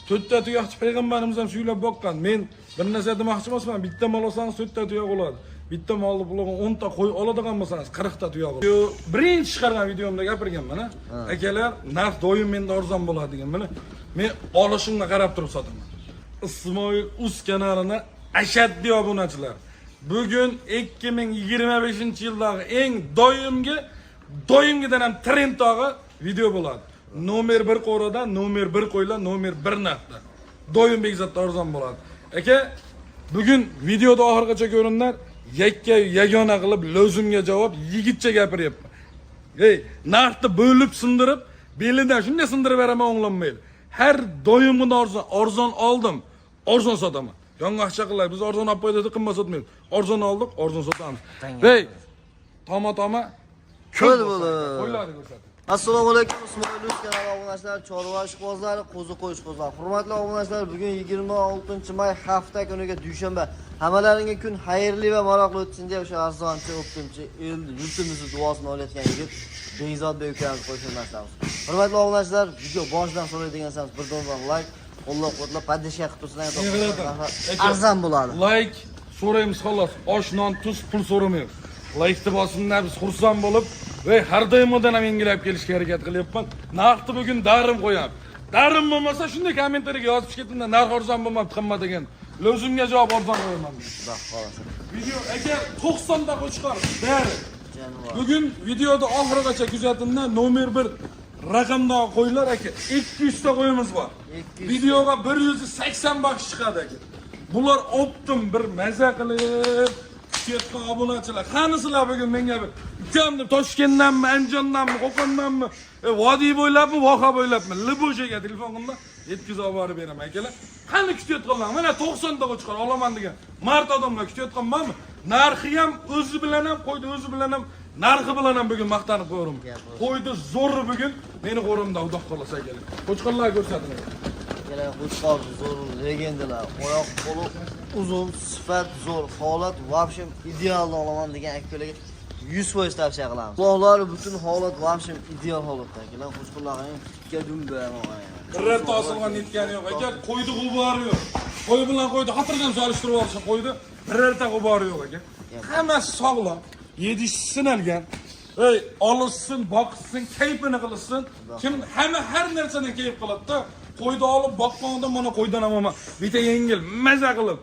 to'rtta tuyoqchi payg'ambarimiz ham shuylab boqqan. Men bir narsa demoqchi emasman. Bitta mol olsangiz to'rtta tuyoq bo'ladi. Bitta molni bularga 10 ta qo'y oladigan bo'lsangiz 40 ta tuyoq bo'ladi. Birinchi chiqargan videomda gapirganman, ha. Akalar, narx doim menda arzon bo'ladi degan. Mana men olishimga qarab turib sotaman. Ismoil Uz kanalini ashaddiy obunachilar. Bugun 2025-yildagi eng doimgidan ham trenddagi video bo'ladi. Nomer 1 qo'radan, nomer 1 qo'ylar, nomer 1 narxda. Doim bekzatda arzon bo'ladi. Aka, bugun videoda oxirgacha ko'ringlar, yagona qilib lozimga javob yigitcha gapiryapman. Ey, narxni bo'lib sindirib, belidan shunday sindirib beraman o'nglanmaydi. Har doimgina arzon oldim, arzon sotaman. Yong'oqcha qilay, biz arzon olib qo'ydik, qimmat sotmaymiz. Arzon oldik, arzon sotamiz. Ey, toma ko'l bo'ldi. Qo'ylarni ko'rsat. Assalomu alaykum, Ismoil Uz kanali obunachilar, chorva ishqibozlari, qo'zi qo'yish qozlar. Hurmatli obunachilar, bugun 26-may hafta kuniga dushanba. Hammalaringga kun xayrli va maroqli o'tsin deb o'sha arzonchi, o'qituvchi, yurtimizni duosini olayotgan yigit Beyzodbek ukamizni qo'shilmasamiz. Hurmatli obunachilar, video boshidan so'raydigan bo'lsangiz, bir do'zdan like, qo'llab-quvvatlab, podpishka qilib tursangiz, arzon bo'ladi. Like so'raymiz xolos. Osh, non, tuz, pul so'ramaymiz. Like bosimdan biz xursand bo'lib ve har doimdan ham yengilab kelishga harakat qilyapman. Narxni bugun darim qo'yam. Darim bo'lmasa shunday kommentariyga yozib ketinglar, narx arzon bo'lmabdi qimmat degan. Lozimga javob arzon qo'yaman. Xudo xolasa. Video agar 90 ta qo'shqar, bari. Bugun videoda oxirigacha kuzatinglar, nomer 1 raqamdagi qo'ylar aka 200 ta qo'yimiz bor. Videoga 180 baxt chiqadi aka. Bular optim bir maza qilib ketgan obunachilar. Qanisizlar bugun menga bir ukamni Toshkentdanmi, Andijondanmi, Qo'qondanmi, vodiy bo'ylabmi, voha bo'ylabmi, Liboshaga telefon qilib yetkazib olib borib beraman akalar. Qani kutayotganlar? Mana 90 ta chiqar olaman degan. Mart odamlar kutayotganmanmi? Narxi ham o'zi bilan ham, qo'ydi o'zi bilan ham, narxi bilan ham bugun maqtanib qo'yarim. Qo'ydi zo'r bugun meni qo'rimda Xudo xolasa akalar. Qo'chqonlar ko'rsating. Akalar, qo'chqor zo'r legendalar. Oyoq qo'li uzun, sifat zo'r, holat vobshim idealni olaman degan akalarga 100% tavsiya qilamiz. Quloqlar butun holat vobshim ideal holatda. Akalar, qo'chqonlarning tikka dumba bo'lgan. Birorta osilgan netgani yo'q. Aka, qo'ydi g'ubari yo'q. Qo'y bilan qo'ydi xotirjam solishtirib olishni qo'ydi. Birorta g'ubari yo'q aka. Hammasi sog'lom, yedishsinalgan. Ey, olishsin, boqsin, kayfini qilsin. Kim hamma har narsadan kayf qiladi-da. Qo'yda olib boqqanda mana qo'ydan ham bitta yengil, maza qilib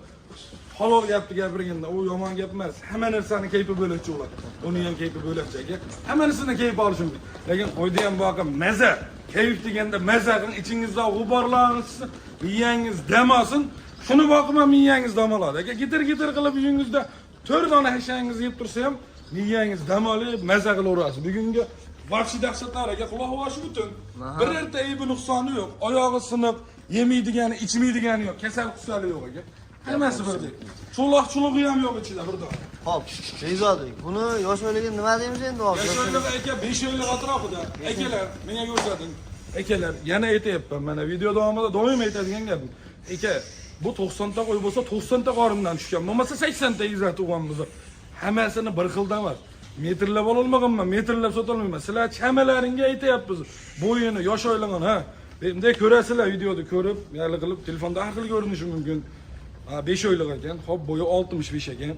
halol gapni gapirganda u yomon gap emas. Hamma narsani kayfi bo'lakchi ular. Uni ham kayfi bo'lakchi aka. Hamma narsani kayf olish mumkin. Lekin qo'yda ham boqib maza, kayf deganda maza qilib ichingizda g'uborlansin, miyangiz damasin. Shuni boqib ham miyangiz dam oladi. Aka, gitir qilib uyingizda 4 dona hashangiz yeb tursa ham miyangiz dam olib maza qilaverasiz. Bugungi vahshiy dahshatlar aka, quloq voshi butun. Birorta aybi nuqsoni yo'q. Oyog'i sinib, yemaydigani, ichmaydigani yo'q. Kasal qusali yo'q aka. Hammasi birdek. Cho'loq-cho'lug'i ham yo'q ichida birda. Xo'p, Beyzodbek, buni yosh oilaga nima deymiz endi hozir? Yosh oilaga aka 5 oylik atrofida. Akalar, menga ko'rsating. Akalar, yana aytayapman, mana video davomida doim aytadigan gapim. Aka, bu 90 ta qo'y bo'lsa 90 ta qorindan tushgan. Bo'lmasa 80 ta izrat tug'anmiz. Hammasini bir xilda emas. Metrlab ololmaganman, metrlab sotolmayman. Sizlar chamalaringga aytayapmiz. Bo'yini, yosh oylagan, ha. Bunday ko'rasizlar videoda ko'rib, ya'li qilib telefonda har xil ko'rinishi mumkin. 5 oylik ekan, hop bo'yi 65 ekan.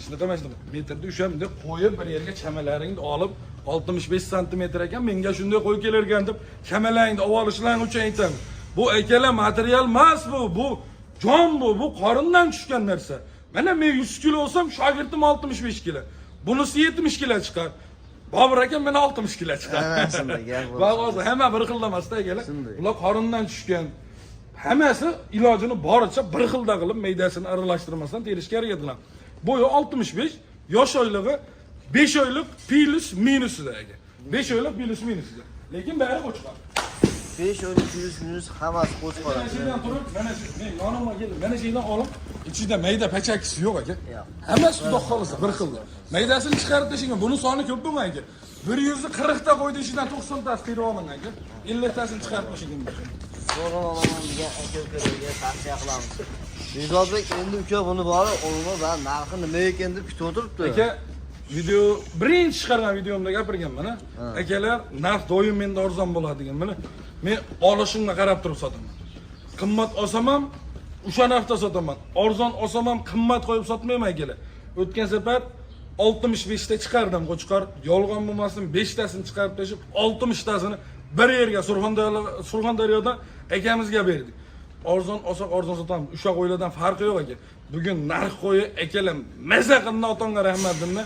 Shunaqa metrda ushamda qo'yib bir yerga chamalaringni olib 65 sm ekan, menga shunday qo'y kelar ekan deb chamalaringni olib olishlarni uchun aytaman. Bu akalar material emas bu jon bu qorindan tushgan narsa. Mana men 100 kilo olsam, shogirdim 65 kilo. Bunisi 70 kilo chiqar. Bobur aka meni 60 kilo chiqar. Shunday gap bor. Ba'zi hamma bir xilda emasda akalar. Ular qorindan tushgan. Hammasi ilojini boricha bir xilda qilib maydasini aralashtirmasdan terishga harakat qiladi. Bo'yi 65, yosh oylig'i 5 oylik plus minusida aka. 5 oylik plus minusida. Lekin bari qo'chqor. 5 oylik plus minus hammasi qo'chqor. Mana shundan turib, mana shu men yonimga kelib, mana shundan olib, ichida mayda pachakisi yo'q aka. Hammasi xudo xolasa bir xilda. Maydasini chiqarib tashlagan. Buni soni ko'p bo'lmaydi. 140 ta qo'ydi ichidan 90 tasi terib oling aka. 50 tasini chiqarib tashlagan. Zo'ron olaman degan aka-ukalarga tavsiya qilamiz. Beyzodbek, endi uka buni bor, o'lma va narxi nima ekan deb kutib o'tiribdi. Aka, video birinchi chiqargan videomda gapirganman, ha. Akalar, narx doim menda arzon bo'ladi degan. Mana men olishimga qarab turib sotaman. qimmat olsam ham o'sha narxda sotaman. Arzon olsam ham qimmat qo'yib sotmayman akalar. O'tgan safar 65 ta chiqardim qo'chqor. Yolg'on bo'lmasin 5 tasini chiqarib tashib 60 tasini bir yerga Surxondaryodan akamizga berdik. Arzon olsak arzon sotamiz. O'sha qo'ylardan farqi yo'q aka. Bugun narx qo'yi akalar maza qildi otonga rahmat dinni.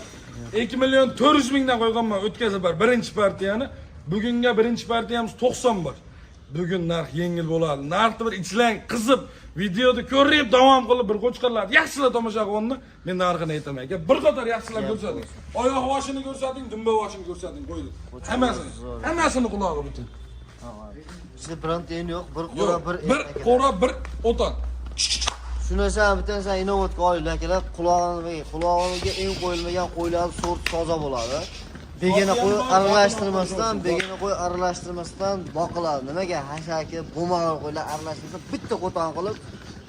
2 million 400 mingdan qo'yganman o'tgan safar birinchi partiyani. Bugunga birinchi partiyamiz 90 bor. Bugun narx yengil bo'ladi. Narxni bir ichlang qizib, videoda ko'rib davom qilib bir qo'chqarlar yaxshilab tomosha qilganda men narxini aytaman aka. Bir qator yaxshilab ko'rsating. Oyoq boshini ko'rsating, dumba boshini ko'rsating, qo'ydi. Hammasini qulog'i butun. Sizda birontayin yo'q, bir qo'ra bir bir qo'ra bir o'tan. Shunasa bittasi inovatga oilalar akalar, qulog'iga eng qo'yilmagan qo'ylar sort toza bo'ladi. Begona qo'y aralashtirmasdan boqiladi. Nimaga? Hashaki, bo'mag'ir qo'ylar aralashtirsa bitta qo'ton qilib,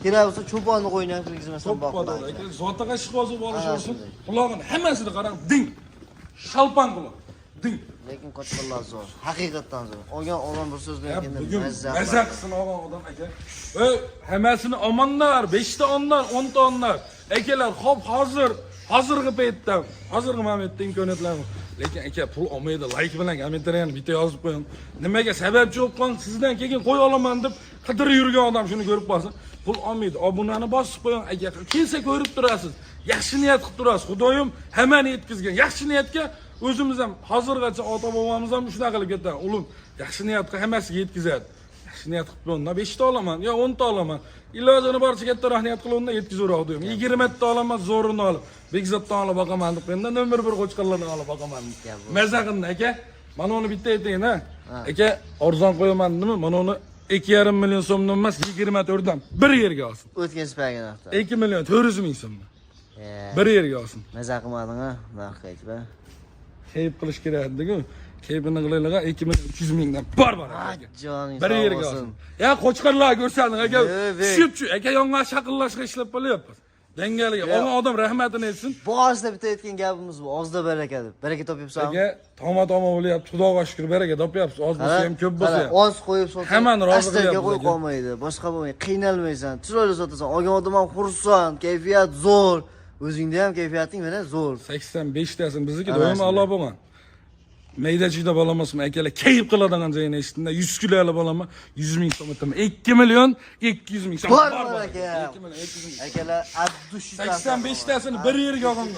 kerak bo'lsa cho'ponni qo'yni ham kirgizmasdan boqiladi. Zotiga shifosi bo'lishi uchun qulog'ini hammasini qarang, ding. Shalpan quloq. Ding. Lekin qo'chqorlar zo'r. Haqiqatan zo'r. Olgan odam bir so'z bilan bugun mazza qilsin olgan odam aka. Ey, hammasini omonlar, 5 ta onlar, 10 ta onlar. Akalar, xo'p, hozirgi paytda, hozirgi momentda imkoniyatlar bor. Lekin aka pul olmaydi, like bilan kommentariyani bitta yozib qo'ying. Nimaga sababchi bo'lib qolgan, sizdan keyin qo'y olaman deb qidirib yurgan odam shuni ko'rib qolsin. Pul olmaydi. Obunani bosib qo'ying aka. Kelsa ko'rib turasiz. Yaxshi niyat qilib turasiz. Xudoyim hammani yetkazgan. Yaxshi niyatga o'zimiz ham hozirgacha ota bobomiz ham shunaqa qilib ketdi. Ulum yaxshi niyatga hammasiga yetkazadi. Yaxshi niyat qilib bundan 5 ta olaman, yo 10 ta olaman. Ilojini boricha kattaroq niyat qilganda yetkazavroq deyman. 20 ta olaman, zo'rini olib, Bekzoddan olib boqaman deb qo'ydim. Nomer 1 qo'chqarlardan olib boqaman. Mazaqinda aka, mana uni bitta aytayin ha. Aka, arzon qo'yaman nima? Mana uni 2,5 million so'mdan emas, 24 dan bir yerga olsin. O'tgan spagan hafta. 2 million 400 ming so'mdan. Bir yerga olsin. Maza qilmading ha? Narxga aytma. Keyif qilish kerak edi-ku. Keyfini qilaylarga 2 million 300 mingdan bor aka. Bir yerga olsin. Ya qo'chqarlar ko'rsating aka. Tushibchi, aka yongan shaqillashga ishlab qolyapmiz. Dengaliga olgan odam rahmatini aytsin. Boshida bitta aytgan gapimiz bu, ozda baraka deb. Baraka topyapsan. Aka, toma bo'lyapti. Xudoga shukr, baraka topyapsiz. Oz bo'lsa ham, ko'p bo'lsa ham. Oz qo'yib sotib, hammani rozi qilyapsiz. qo'yib qolmaydi. Boshqa bo'lmaydi. Qiynalmaysan. Chiroyli sotasan. Olgan odam ham xursand, kayfiyat zo'r. O'zingda ham kayfiyating mana zo'r. 85 tasini bizniki doim Alloh bo'lgan. Mayda-chiyda bolamasmi akalar kayf qiladigan joyini eshitdim. 100 kilolik bolama 100 ming so'm aytaman. 2 million 200 ming so'm. Bor aka. 2 million 200 ming. Akalar addushi 85 tasini bir yerga olganman.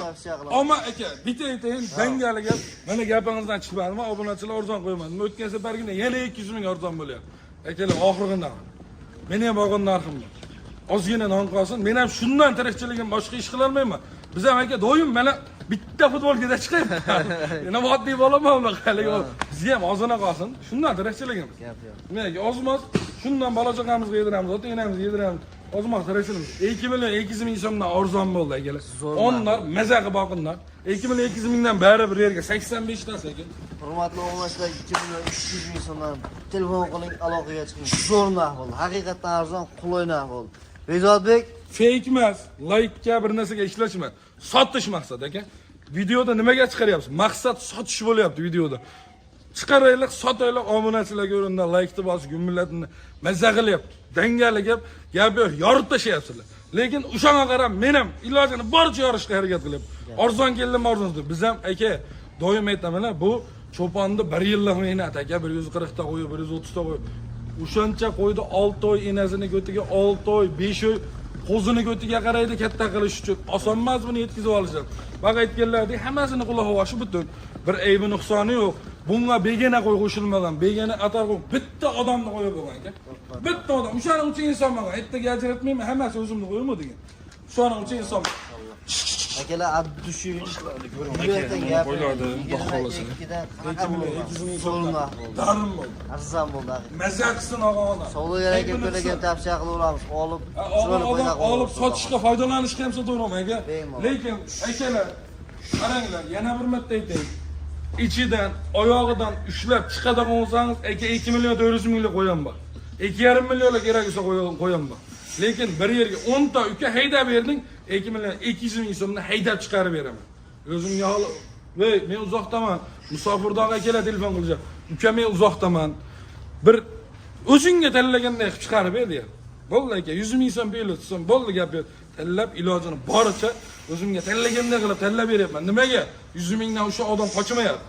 Ammo aka, bitta aytayin, dangaliga mana gapingizdan chiqmadim, obunachilar arzon qo'ymadim. O'tgan safargina yana 200 ming arzon bo'lyapti. Akalar, oxirgina. Meni ham olgan narxim bor. Ozgina non qolsin. Men ham shundan tirikchiligim boshqa ish qila olmayman. Biz ham aka doim mana bitta futbolga chiqaymi? Yana oddiy bo'laman haligi. Bizga ham ozona qolsin. Shundan tirikchiligim. Gap yo'q. Menga ozmas, shundan bola-chaqamizga yediramiz, ota-onamizga yediramiz. Ozmas tirikchiligimiz. 2 million 200 ming so'mdan arzon bo'ldi akalar. Onlar mazaqi boqinlar. 2 million 200 mingdan bari bir yerga 85 tasi ekan. Hurmatli o'g'illar, 2 million 300 ming so'mdan telefon qiling, aloqaga chiqing. Zo'r narx bo'ldi. Haqiqatan arzon, qulay narx bo'ldi. Bekzodbek, fake emas, like-ga bir narsaga ishlashma. Sotish maqsad aka. Videoda nimaga chiqaryapsiz? Maqsad sotish bo'lyapti videoda. Chiqaraylik, sotaylik, obunachilar ko'rinda like-ni bosib, millatni mazza qilyapti. Dangali gap yo'q, yorib tashayapsizlar. Lekin o'shanga qarab men ham ilojini boricha yorishga harakat qilyapman. Arzon keldim, arzon deb. Biz ham aka doim aytaman, bu cho'ponni 1 yillik mehnat aka, 140 ta qo'y, 130 ta qo'y. O'shancha qo'ydi 6 oy enasini go'tiga 6 oy, 5 oy qo'zini go'tiga qaraydi katta qilish uchun. Oson emas buni yetkazib olishlar. Baq aytganlaridek hammasini quloq ovoshi butun. Bir aybi nuqsoni yo'q. Bunga begona qo'y qo'shilmagan, begona atar qo'y bitta odamni qo'yib bo'lgan aka. Bitta odam, o'shaning uchun inson bo'lgan. Ertaga ajratmayman, hammasi o'zimni qo'yimi degan. O'shaning uchun inson. akalar addushi darim bo'ldi. Arzon bo'ldi. Mazza qilsin og'alar. Savdogarga ko'ragan tavsiya qilaveramiz. Olib sotishga, foydalanishga ham sotaveramiz aka. Lekin akalar, qaranglar, yana bir marta aytaylik. İçidan, oyog'idan ushlab chiqadigan bo'lsangiz, aka 2 million 400 minglik qo'yam bor. 2,5 millionlik kerak bo'lsa qo'yam bor. Lekin bir yerga 10 ta uka haydab berding, 2 million 200 ming so'mni haydab chiqarib beraman. O'zimga voy, men uzoqdaman. Musofirdan akalar telefon qilishadi. Uka men uzoqdaman. Bir o'zingga tanlaganday qilib chiqarib berdi. Bo'ldi aka, 100 ming so'm pul tutsin, bo'ldi gap yo'q. Tanlab ilojini boricha o'zimga tanlaganday qilib tanlab beryapman. Nimaga? 100 mingdan o'sha odam qochmayapti.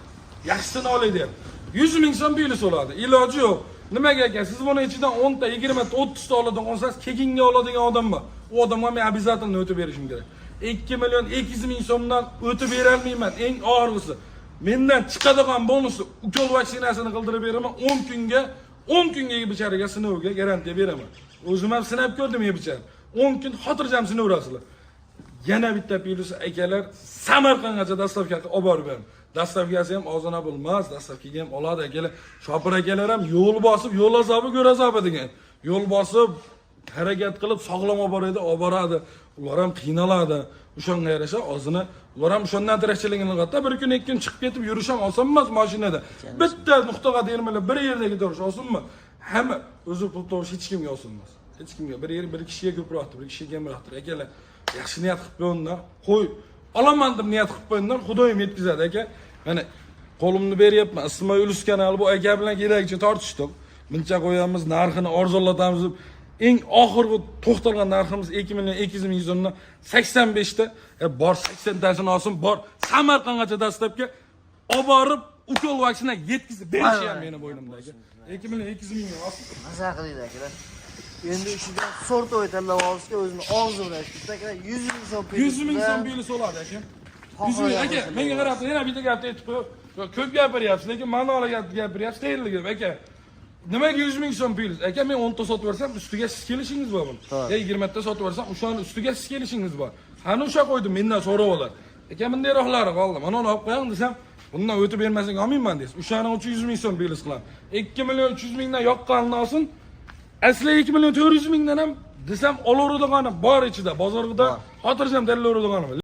Yaxshisini olay deyapti. 100 ming so'm pul so'radi. Iloji yo'q. Nimaga aka? Siz buni ichidan 10 ta, 20 ta, 30 ta oladigan olsangiz, kekinga oladigan odam bor. U odamga men обязательно o'tib berishim kerak. 2 million 200 ming so'mdan o'tib bera olmayman. Eng og'irgisi. Mendan chiqadigan bonusni ukol vaksinasini qildirib beraman 10 kunga bicharaga sinovga garantiya beraman. O'zim ham sinab ko'rdim bichara. 10 kun xotirjam sinaverasizlar. Yana bitta plus akalar Samarqandgacha dastavkaga olib borib beraman. Dastavkasi ham ozona bo'lmas, dastavkaga ham oladi akalar. Shopir akalar ham yo'l bosib, yo'l azobi ko'r azobi degan. Yo'l bosib harakat qilib sog'lom olib boradi, olib boradi. Ular ham qiynaladi. O'shanga yarasha ozini, ular ham shundan tirikchiligini qiladi. Bir kun, 2 kun chiqib ketib yurish ham oson emas mashinada. Bitta nuqtaga termalab bir yerda turish osonmi? Hamma o'zi pul topish hech kimga oson emas. Hech kimga bir kishiga ko'proqdir, bir kishiga kamroqdir. Akalar, yaxshi niyat qilib qo'yinglar. Qo'y, olaman deb niyat qilib qo'yinglar, Xudoyim yetkazadi aka. Mana qo'limni beryapman. Ismoil Ulus kanali bu aka bilan keragicha tortishdik. Buncha qo'yamiz, narxini arzonlatamiz deb eng oxirgi to'xtalgan narximiz 2 million 200 ming so'mdan 85 ta, bor 80 tasini olsin, bor Samarqandgacha dastlabki olib borib ukol vaksina yetkazib berishi ham meni bo'ynimdagi. 2 million 200 ming olsin. Maza qilinglar akalar. Endi ishidan sort o'ytanlab olishga o'zini og'zi bilan aytdi akalar 100 ming so'm pul. 100 ming so'm pul so'radi aka. 100 ming aka, menga qarab, yana bitta gapni aytib qo'y. Ko'p gapiryapsiz, lekin ma'noli gapiryapsiz, tayinligi aka. Nimaga 100 ming so'm pul? Aka, men 10 ta sotib bersam, ustiga siz kelishingiz bor buni. 20 ta sotib bersam, o'shaning ustiga siz kelishingiz bor. Qani o'sha qo'ydim, mendan so'rab oladi. Aka, bunday rohlari qoldi. Mana uni olib qo'ying desam, bundan o'tib bermasang olmayman deysiz. O'shaning uchun 100 ming so'm pul qilaman. 2 million 300 mingdan yoqqanini olsin. Asli 2 million 400 mingdan ham desam olaveradiganim bor ichida, bozorda xotirjam dalaveradiganim.